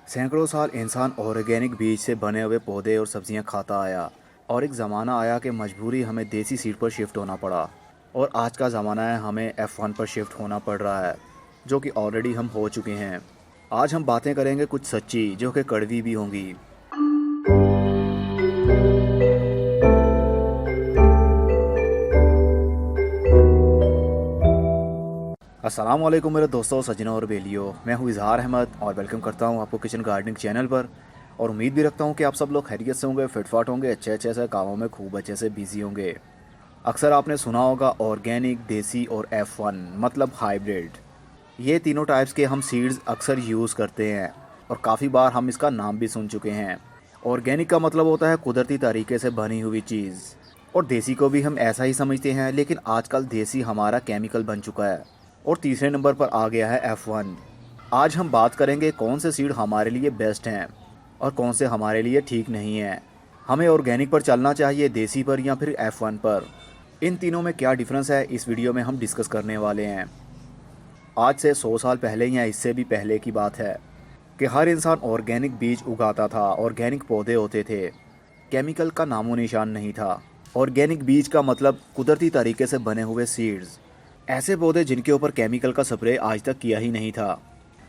सैकड़ों साल इंसान ऑर्गेनिक बीज से बने हुए पौधे और सब्जियां खाता आया और एक ज़माना आया कि मजबूरी हमें देसी सीड पर शिफ्ट होना पड़ा। और आज का ज़माना है हमें F1 पर शिफ्ट होना पड़ रहा है, जो कि ऑलरेडी हम हो चुके हैं। आज हम बातें करेंगे कुछ सच्ची जो कि कड़वी भी होंगी। अस्सलाम वालेकुम मेरे दोस्तों, सज्जनों और बेलियों। मैं हूँ इजहार अहमद और वेलकम करता हूँ आपको किचन गार्डनिंग चैनल पर। और उम्मीद भी रखता हूँ कि आप सब लोग खैरियत से होंगे, फिटफाट होंगे, अच्छे अच्छे से कामों में खूब अच्छे से बिजी होंगे। अक्सर आपने सुना होगा ऑर्गेनिक, देसी और F1 मतलब हाइब्रिड। ये तीनों टाइप्स के हम सीड्स अक्सर यूज़ करते हैं और काफ़ी बार हम इसका नाम भी सुन चुके हैं। ऑर्गेनिक का मतलब होता है कुदरती तरीके से बनी हुई चीज़, और देसी को भी हम ऐसा ही समझते हैं, लेकिन आजकल देसी हमारा केमिकल बन चुका है। और तीसरे नंबर पर आ गया है F1। आज हम बात करेंगे कौन से सीड हमारे लिए बेस्ट हैं और कौन से हमारे लिए ठीक नहीं हैं। हमें ऑर्गेनिक पर चलना चाहिए, देसी पर, या फिर F1 पर। इन तीनों में क्या डिफरेंस है इस वीडियो में हम डिस्कस करने वाले हैं। आज से 100 साल पहले या इससे भी पहले की बात है कि हर इंसान ऑर्गेनिक बीज उगाता था, ऑर्गेनिक पौधे होते थे, केमिकल का नामो निशान नहीं था। ऑर्गेनिक बीज का मतलब कुदरती तरीके से बने हुए सीड्स, ऐसे पौधे जिनके ऊपर केमिकल का स्प्रे आज तक किया ही नहीं था।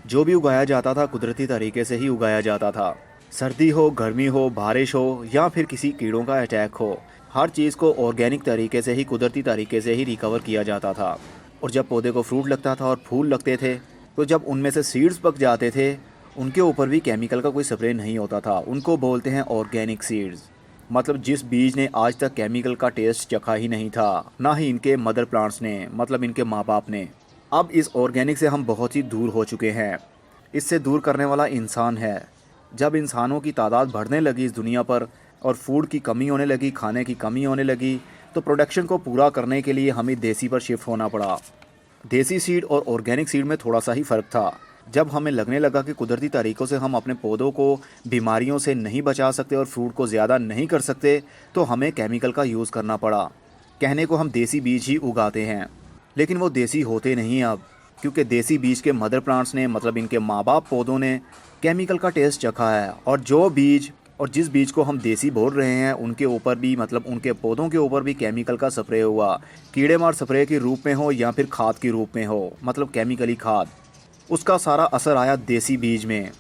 जो भी उगाया जाता था कुदरती तरीके से ही उगाया जाता था। सर्दी हो, गर्मी हो, बारिश हो, या फिर किसी कीड़ों का अटैक हो, हर चीज़ को ऑर्गेनिक तरीके से ही, कुदरती तरीके से ही रिकवर किया जाता था। और जब पौधे को फ्रूट लगता था और फूल लगते थे, तो जब उनमें से सीड्स पक जाते थे, उनके ऊपर भी केमिकल का कोई स्प्रे नहीं होता था। उनको बोलते हैं ऑर्गेनिक सीड्स। मतलब जिस बीज ने आज तक केमिकल का टेस्ट चखा ही नहीं था, ना ही इनके मदर प्लांट्स ने, मतलब इनके माँ बाप ने। अब इस ऑर्गेनिक से हम बहुत ही दूर हो चुके हैं। इससे दूर करने वाला इंसान है। जब इंसानों की तादाद बढ़ने लगी इस दुनिया पर और फूड की कमी होने लगी, खाने की कमी होने लगी, तो प्रोडक्शन को पूरा करने के लिए हमें देसी पर शिफ्ट होना पड़ा। देसी सीड और ऑर्गेनिक सीड में थोड़ा सा ही फ़र्क था। जब हमें लगने लगा कि कुदरती तरीक़ों से हम अपने पौधों को बीमारियों से नहीं बचा सकते और फ्रूट को ज़्यादा नहीं कर सकते, तो हमें केमिकल का यूज़ करना पड़ा। कहने को हम देसी बीज ही उगाते हैं, लेकिन वो देसी होते नहीं अब, क्योंकि देसी बीज के मदर प्लांट्स ने, मतलब इनके माँ बाप पौधों ने, केमिकल का टेस्ट चखा है। और जिस बीज को हम देसी बोल रहे हैं, उनके ऊपर भी, मतलब उनके पौधों के ऊपर भी केमिकल का स्प्रे हुआ। कीड़े मार स्प्रे के रूप में हो या फिर खाद के रूप में हो, मतलब केमिकली खाद, उसका सारा असर आया देसी बीज में।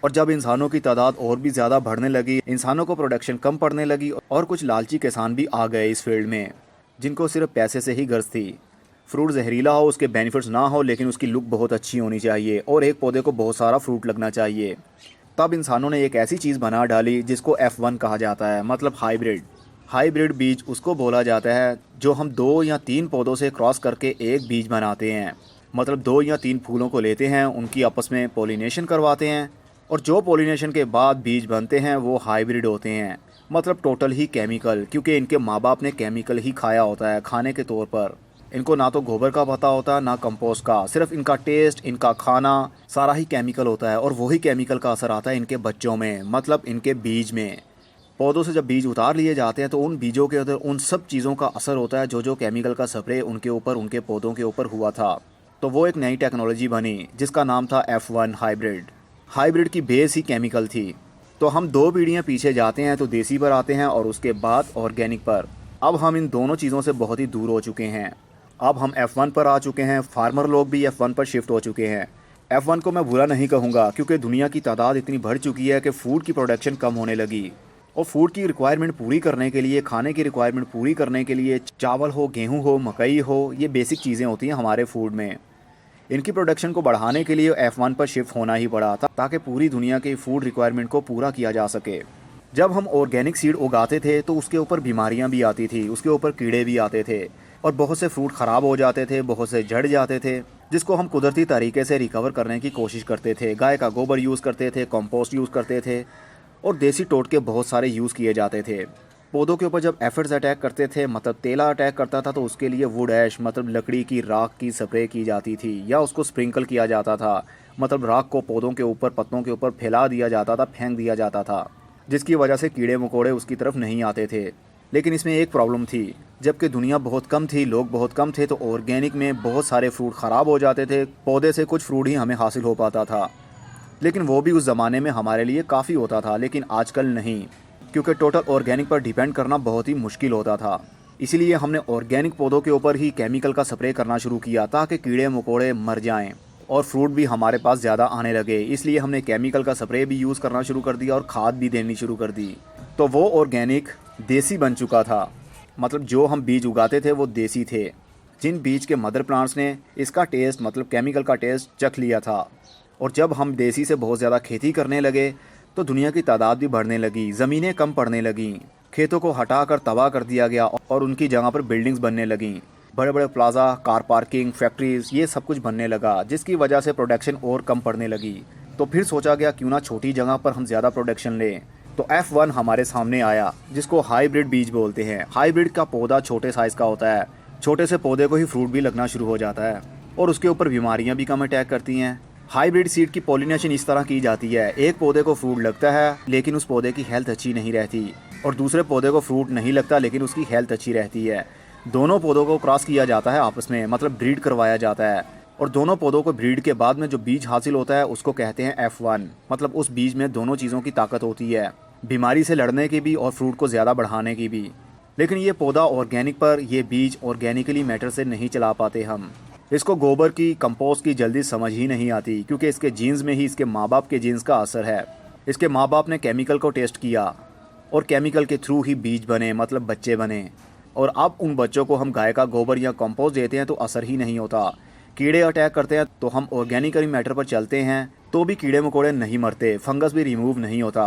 और जब इंसानों की तादाद और भी ज़्यादा बढ़ने लगी, इंसानों को प्रोडक्शन कम पड़ने लगी, और कुछ लालची किसान भी आ गए इस फील्ड में, जिनको सिर्फ पैसे से ही गर्ज थी। फ्रूट जहरीला हो, उसके बेनिफिट्स ना हो, लेकिन उसकी लुक बहुत अच्छी होनी चाहिए और एक पौधे को बहुत सारा फ्रूट लगना चाहिए। तब इंसानों ने एक ऐसी चीज़ बना डाली जिसको F1 कहा जाता है, मतलब हाइब्रिड। हाइब्रिड बीज उसको बोला जाता है जो हम 2 या 3 पौधों से क्रॉस करके एक बीज बनाते हैं। मतलब 2 या 3 फूलों को लेते हैं, उनकी आपस में पॉलिनेशन करवाते हैं, और जो पॉलिनेशन के बाद बीज बनते हैं वो हाइब्रिड होते हैं। मतलब टोटल ही केमिकल, क्योंकि इनके माँ बाप ने केमिकल ही खाया होता है खाने के तौर पर। इनको ना तो गोबर का पता होता, ना कंपोस्ट का, सिर्फ इनका टेस्ट, इनका खाना, सारा ही केमिकल होता है। और वही केमिकल का असर आता है इनके बच्चों में, मतलब इनके बीज में। पौधों से जब बीज उतार लिए जाते हैं तो उन बीजों के अंदर उन सब चीज़ों का असर होता है जो जो केमिकल का स्प्रे उनके ऊपर, उनके पौधों के ऊपर हुआ था। तो वो एक नई टेक्नोलॉजी बनी जिसका नाम था F1 हाइब्रिड। हाइब्रिड की बेस ही केमिकल थी। तो हम 2 पीढ़ियाँ पीछे जाते हैं तो देसी पर आते हैं और उसके बाद ऑर्गेनिक पर। अब हम इन दोनों चीज़ों से बहुत ही दूर हो चुके हैं। अब हम F1 पर आ चुके हैं। फार्मर लोग भी F1 पर शिफ्ट हो चुके हैं। F1 को मैं बुरा नहीं कहूँगा, क्योंकि दुनिया की तादाद इतनी बढ़ चुकी है कि फूड की प्रोडक्शन कम होने लगी, और फूड की रिक्वायरमेंट पूरी करने के लिए, खाने की रिक्वायरमेंट पूरी करने के लिए, चावल हो, गेहूँ हो, मकई हो, ये बेसिक चीज़ें होती हैं हमारे फूड में। इनकी प्रोडक्शन को बढ़ाने के लिए F1 पर शिफ्ट होना ही पड़ा था, ताकि पूरी दुनिया के फूड रिक्वायरमेंट को पूरा किया जा सके। जब हम ऑर्गेनिक सीड उगाते थे तो उसके ऊपर बीमारियां भी आती थी, उसके ऊपर कीड़े भी आते थे, और बहुत से फ्रूट ख़राब हो जाते थे, बहुत से झड़ जाते थे, जिसको हम कुदरती तरीके से रिकवर करने की कोशिश करते थे। गाय का गोबर यूज़ करते थे, कंपोस्ट यूज़ करते थे, और देसी टोटके बहुत सारे यूज़ किए जाते थे। पौधों के ऊपर जब एफिड्स अटैक करते थे, मतलब तेला अटैक करता था, तो उसके लिए वुड ऐश, मतलब लकड़ी की राख की स्प्रे की जाती थी, या उसको स्प्रिंकल किया जाता था। मतलब राख को पौधों के ऊपर, पत्तों के ऊपर फैला दिया जाता था, फेंक दिया जाता था, जिसकी वजह से कीड़े मकोड़े उसकी तरफ नहीं आते थे। लेकिन इसमें एक प्रॉब्लम थी, जबकि दुनिया बहुत कम थी, लोग बहुत कम थे, तो ऑर्गेनिक में बहुत सारे फ्रूट ख़राब हो जाते थे। पौधे से कुछ फ्रूट ही हमें हासिल हो पाता था। लेकिन वो भी उस ज़माने में हमारे लिए काफ़ी होता था, लेकिन आजकल नहीं, क्योंकि टोटल ऑर्गेनिक पर डिपेंड करना बहुत ही मुश्किल होता था। इसीलिए हमने ऑर्गेनिक पौधों के ऊपर ही केमिकल का स्प्रे करना शुरू किया ताकि कीड़े मकोड़े मर जाएं और फ्रूट भी हमारे पास ज़्यादा आने लगे। इसलिए हमने केमिकल का स्प्रे भी यूज़ करना शुरू कर दिया और खाद भी देनी शुरू कर दी। तो वो ऑर्गेनिक देसी बन चुका था, मतलब जो हम बीज उगाते थे वो देसी थे। जिन बीज के मदर प्लांट्स ने इसका टेस्ट, मतलब केमिकल का टेस्ट चख लिया था, और जब हम देसी से बहुत ज़्यादा खेती करने लगे तो दुनिया की तादाद भी बढ़ने लगी, ज़मीनें कम पड़ने लगीं, खेतों को हटाकर तबाह कर दिया गया और उनकी जगह पर बिल्डिंग्स बनने लगीं। बड़े बड़े प्लाजा, कार पार्किंग, फैक्ट्रीज, ये सब कुछ बनने लगा, जिसकी वजह से प्रोडक्शन और कम पड़ने लगी। तो फिर सोचा गया क्यों ना छोटी जगह पर हम ज़्यादा प्रोडक्शन लें। तो F1 हमारे सामने आया, जिसको हाइब्रिड बीज बोलते हैं। हाइब्रिड का पौधा छोटे साइज़ का होता है, छोटे से पौधे को ही फ्रूट भी लगना शुरू हो जाता है और उसके ऊपर बीमारियां भी कम अटैक करती हैं। हाइब्रिड सीड की पॉलिनेशन इस तरह की जाती है, एक पौधे को फ्रूट लगता है लेकिन उस पौधे की हेल्थ अच्छी नहीं रहती, और दूसरे पौधे को फ्रूट नहीं लगता लेकिन उसकी हेल्थ अच्छी रहती है। दोनों पौधों को क्रॉस किया जाता है आपस में, मतलब ब्रीड करवाया जाता है, और दोनों पौधों को ब्रीड के बाद में जो बीज हासिल होता है उसको कहते हैं F1। मतलब उस बीज में दोनों चीज़ों की ताकत होती है, बीमारी से लड़ने की भी और फ्रूट को ज़्यादा बढ़ाने की भी। लेकिन ये पौधा ऑर्गेनिक पर ये बीज ऑर्गेनिकली मैटर से नहीं चला पाते हम। इसको गोबर की, कंपोस्ट की जल्दी समझ ही नहीं आती, क्योंकि इसके जीन्स में ही इसके माँ बाप के जीन्स का असर है। इसके माँ बाप ने केमिकल को टेस्ट किया और केमिकल के थ्रू ही बीज बने, मतलब बच्चे बने, और अब उन बच्चों को हम गाय का गोबर या कंपोस्ट देते हैं तो असर ही नहीं होता। कीड़े अटैक करते हैं तो हम ऑर्गेनिकली मैटर पर चलते हैं तो भी कीड़े मकोड़े नहीं मरते, फंगस भी रिमूव नहीं होता,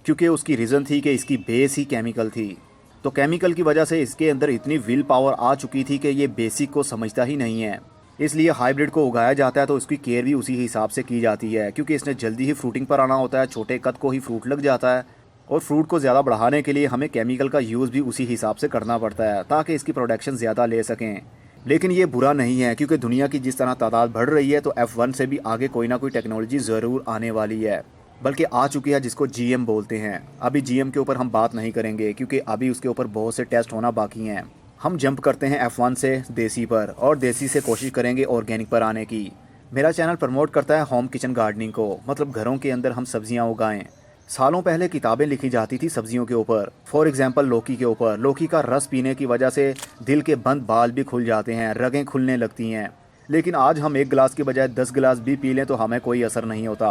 क्योंकि उसकी रीज़न थी कि इसकी बेस ही केमिकल थी। तो केमिकल की वजह से इसके अंदर इतनी विल पावर आ चुकी थी कि ये बेसिक को समझता ही नहीं है। इसलिए हाइब्रिड को उगाया जाता है तो उसकी केयर भी उसी हिसाब से की जाती है, क्योंकि इसने जल्दी ही फ्रूटिंग पर आना होता है, छोटे कद को ही फ्रूट लग जाता है, और फ्रूट को ज़्यादा बढ़ाने के लिए हमें केमिकल का यूज़ भी उसी हिसाब से करना पड़ता है ताकि इसकी प्रोडक्शन ज़्यादा ले सकें। लेकिन ये बुरा नहीं है, क्योंकि दुनिया की जिस तरह तादाद बढ़ रही है तो F1 से भी आगे कोई ना कोई टेक्नोलॉजी ज़रूर आने वाली है, बल्कि आ चुकी है, जिसको GM बोलते हैं। अभी GM के ऊपर हम बात नहीं करेंगे क्योंकि अभी उसके ऊपर बहुत से टेस्ट होना बाकी हैं। हम जंप करते हैं F1 से देसी पर, और देसी से कोशिश करेंगे ऑर्गेनिक पर आने की। मेरा चैनल प्रमोट करता है होम किचन गार्डनिंग को, मतलब घरों के अंदर हम सब्जियां उगाएं। सालों पहले किताबें लिखी जाती थी सब्जियों के ऊपर, फॉर एग्जांपल लौकी के ऊपर। लौकी का रस पीने की वजह से दिल के बंद बाल भी खुल जाते हैं, रगें खुलने लगती हैं। लेकिन आज हम 1 गिलास की बजाय 10 गिलास भी पी लें तो हमें कोई असर नहीं होता।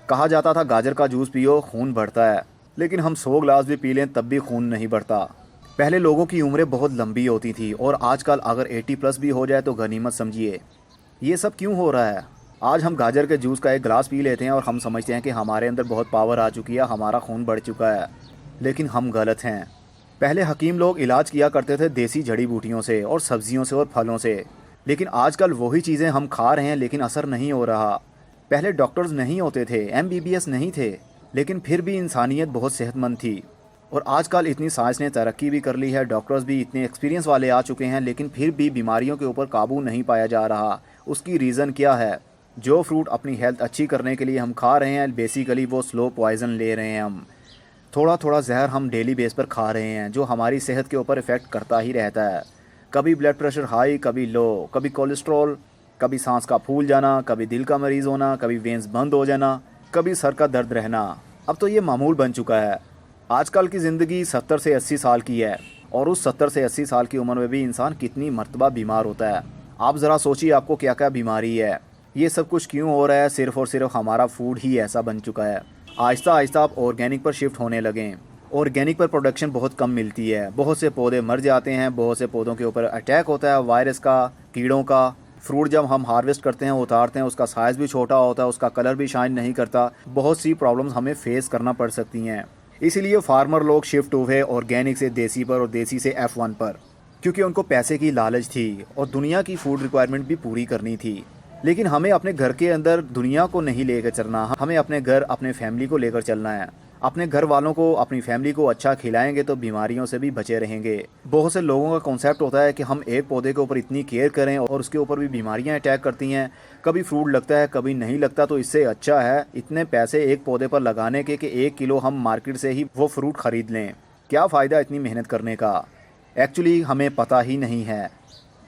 कहा जाता था गाजर का जूस पियो, खून बढ़ता है, लेकिन हम 100 गिलास भी पी लें तब भी खून नहीं बढ़ता। पहले लोगों की उम्रें बहुत लंबी होती थी, और आजकल अगर 80+ भी हो जाए तो गनीमत समझिए। ये सब क्यों हो रहा है? आज हम गाजर के जूस का 1 गिलास पी लेते हैं और हम समझते हैं कि हमारे अंदर बहुत पावर आ चुकी है, हमारा खून बढ़ चुका है, लेकिन हम गलत हैं। पहले हकीम लोग इलाज किया करते थे देसी जड़ी बूटियों से और सब्जियों से और फलों से, लेकिन आजकल वही चीज़ें हम खा रहे हैं लेकिन असर नहीं हो रहा। पहले डॉक्टर्स नहीं होते थे, MBBS नहीं थे, लेकिन फिर भी इंसानियत बहुत सेहतमंद थी। और आजकल इतनी साइंस ने तरक्की भी कर ली है, डॉक्टर्स भी इतने एक्सपीरियंस वाले आ चुके हैं, लेकिन फिर भी बीमारियों के ऊपर काबू नहीं पाया जा रहा। उसकी रीज़न क्या है? जो फ्रूट अपनी हेल्थ अच्छी करने के लिए हम खा रहे हैं, बेसिकली वो स्लो पॉइज़न ले रहे हैं। हम थोड़ा थोड़ा जहर हम डेली बेस पर खा रहे हैं, जो हमारी सेहत के ऊपर इफ़ेक्ट करता ही रहता है। कभी ब्लड प्रेशर हाई, कभी लो, कभी कोलेस्ट्रॉल, कभी सांस का फूल जाना, कभी दिल का मरीज़ होना, कभी वेंस बंद हो जाना, कभी सर का दर्द रहना। अब तो ये मामूल बन चुका है। आजकल की ज़िंदगी 70 से 80 साल की है, और उस 70 से 80 साल की उम्र में भी इंसान कितनी मर्तबा बीमार होता है। आप ज़रा सोचिए आपको क्या क्या बीमारी है। ये सब कुछ क्यों हो रहा है? सिर्फ़ और सिर्फ हमारा फूड ही ऐसा बन चुका है। आहिस्ता आहिस्ता आप ऑर्गेनिक पर शिफ्ट होने लगें। ऑर्गेनिक पर प्रोडक्शन बहुत कम मिलती है, बहुत से पौधे मर जाते हैं, बहुत से पौधों के ऊपर अटैक होता है वायरस का, कीड़ों का। फ्रूट जब हम हार्वेस्ट करते हैं, उतारते हैं, उसका साइज़ भी छोटा होता है, उसका कलर भी शाइन नहीं करता। बहुत सी प्रॉब्लम्स हमें फेस करना पड़ सकती हैं। इसीलिए फार्मर लोग शिफ्ट हुए ऑर्गेनिक से देसी पर, और देसी से F1 पर, क्योंकि उनको पैसे की लालच थी और दुनिया की फूड रिक्वायरमेंट भी पूरी करनी थी। लेकिन हमें अपने घर के अंदर दुनिया को नहीं लेकर चलना, हमें अपने घर, अपने फैमिली को लेकर चलना है। अपने घर वालों को, अपनी फैमिली को अच्छा खिलाएंगे तो बीमारियों से भी बचे रहेंगे। बहुत से लोगों का कॉन्सेप्ट होता है कि हम एक पौधे के ऊपर इतनी केयर करें और उसके ऊपर भी बीमारियां अटैक करती हैं, कभी फ्रूट लगता है कभी नहीं लगता, तो इससे अच्छा है इतने पैसे एक पौधे पर लगाने के कि 1 किलो हम मार्केट से ही वो फ्रूट ख़रीद लें। क्या फ़ायदा इतनी मेहनत करने का? एक्चुअली हमें पता ही नहीं है।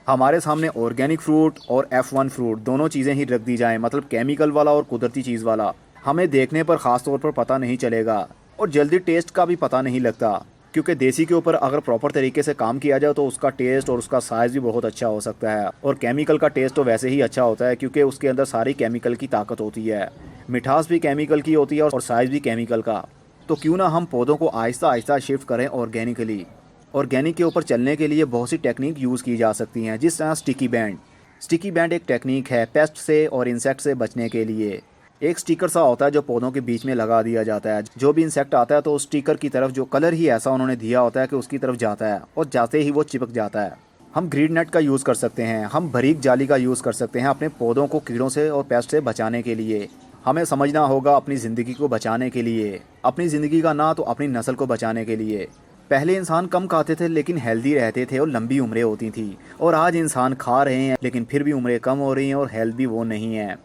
हमारे सामने ऑर्गेनिक फ्रूट और F1 फ्रूट दोनों चीज़ें ही रख दी जाएं, मतलब केमिकल वाला और कुदरती चीज़ वाला। हमें देखने पर ख़ास तौर पर पता नहीं चलेगा और जल्दी टेस्ट का भी पता नहीं लगता, क्योंकि देसी के ऊपर अगर प्रॉपर तरीके से काम किया जाए तो उसका टेस्ट और उसका साइज़ भी बहुत अच्छा हो सकता है। और केमिकल का टेस्ट तो वैसे ही अच्छा होता है क्योंकि उसके अंदर सारी केमिकल की ताकत होती है, मिठास भी केमिकल की होती है और साइज़ भी केमिकल का। तो क्यों ना हम पौधों को आहिस्ता आहिस्ता शिफ्ट करें ऑर्गेनिकली। ऑर्गेनिक के ऊपर चलने के लिए बहुत सी टेक्निक यूज़ की जा सकती हैं, जिस तरह स्टिकी बैंड। स्टिकी बैंड एक टेक्निक है पेस्ट से और इंसेक्ट से बचने के लिए। एक स्टिकर सा होता है जो पौधों के बीच में लगा दिया जाता है। जो भी इंसेक्ट आता है तो उस स्टिकर की तरफ जो कलर ही ऐसा उन्होंने दिया होता है कि उसकी तरफ जाता है और जाते ही वो चिपक जाता है। हम ग्रीड नेट का यूज़ कर सकते हैं, हम बारीक जाली का यूज़ कर सकते हैं अपने पौधों को कीड़ों से और पेस्ट से बचाने के लिए। हमें समझना होगा अपनी ज़िंदगी को बचाने के लिए, अपनी ज़िंदगी का ना तो अपनी नस्ल को बचाने के लिए। पहले इंसान कम खाते थे लेकिन हेल्दी रहते थे और लंबी उम्रें होती थी, और आज इंसान खा रहे हैं लेकिन फिर भी उम्रें कम हो रही हैं और हेल्थ भी वो नहीं है।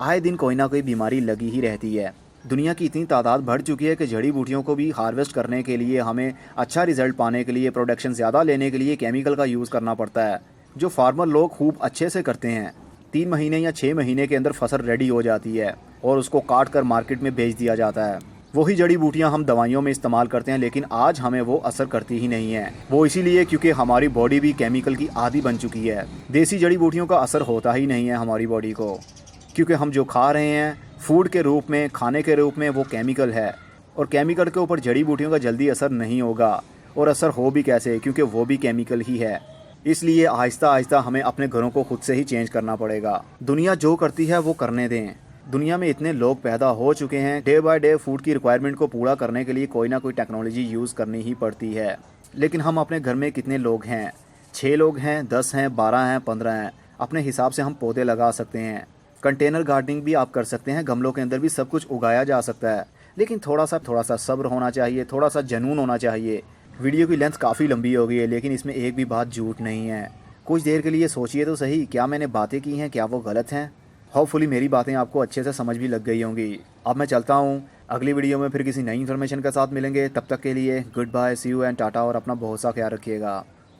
आए दिन कोई ना कोई बीमारी लगी ही रहती है। दुनिया की इतनी तादाद बढ़ चुकी है कि जड़ी बूटियों को भी हार्वेस्ट करने के लिए हमें अच्छा रिजल्ट पाने के लिए, प्रोडक्शन ज़्यादा लेने के लिए केमिकल का यूज़ करना पड़ता है, जो फार्मर लोग खूब अच्छे से करते हैं। 3 महीने या 6 महीने के अंदर फसल रेडी हो जाती है और उसको काट कर मार्केट में बेच दिया जाता है। वही जड़ी बूटियां हम दवाइयों में इस्तेमाल करते हैं, लेकिन आज हमें वो असर करती ही नहीं है। वो इसीलिए क्योंकि हमारी बॉडी भी केमिकल की आदी बन चुकी है। देसी जड़ी बूटियों का असर होता ही नहीं है हमारी बॉडी को, क्योंकि हम जो खा रहे हैं फूड के रूप में, खाने के रूप में, वो केमिकल है। और केमिकल के ऊपर जड़ी बूटियों का जल्दी असर नहीं होगा, और असर हो भी कैसे, क्योंकि वो भी केमिकल ही है। इसलिए आहिस्ता आहिस्ता हमें अपने घरों को खुद से ही चेंज करना पड़ेगा। दुनिया जो करती है वो करने दें। दुनिया में इतने लोग पैदा हो चुके हैं, डे बाय डे फूड की रिक्वायरमेंट को पूरा करने के लिए कोई ना कोई टेक्नोलॉजी यूज़ करनी ही पड़ती है। लेकिन हम अपने घर में कितने लोग हैं? 6 लोग हैं, 10 हैं, 12 हैं, 15 हैं। अपने हिसाब से हम पौधे लगा सकते हैं। कंटेनर गार्डनिंग भी आप कर सकते हैं, गमलों के अंदर भी सब कुछ उगाया जा सकता है। लेकिन थोड़ा सा सब्र होना चाहिए, थोड़ा सा जुनून होना चाहिए। वीडियो की लेंथ काफ़ी लंबी हो गई है, लेकिन इसमें एक भी बात झूठ नहीं है। कुछ देर के लिए सोचिए तो सही, क्या मैंने बातें की हैं क्या वो गलत हैं? होपफुली मेरी बातें आपको अच्छे से समझ भी लग गई होंगी। अब मैं चलता हूँ, अगली वीडियो में फिर किसी नई इन्फॉर्मेशन के साथ मिलेंगे। तब तक के लिए good bye, see you and टाटा, और अपना बहुत सा ख्याल रखिएगा।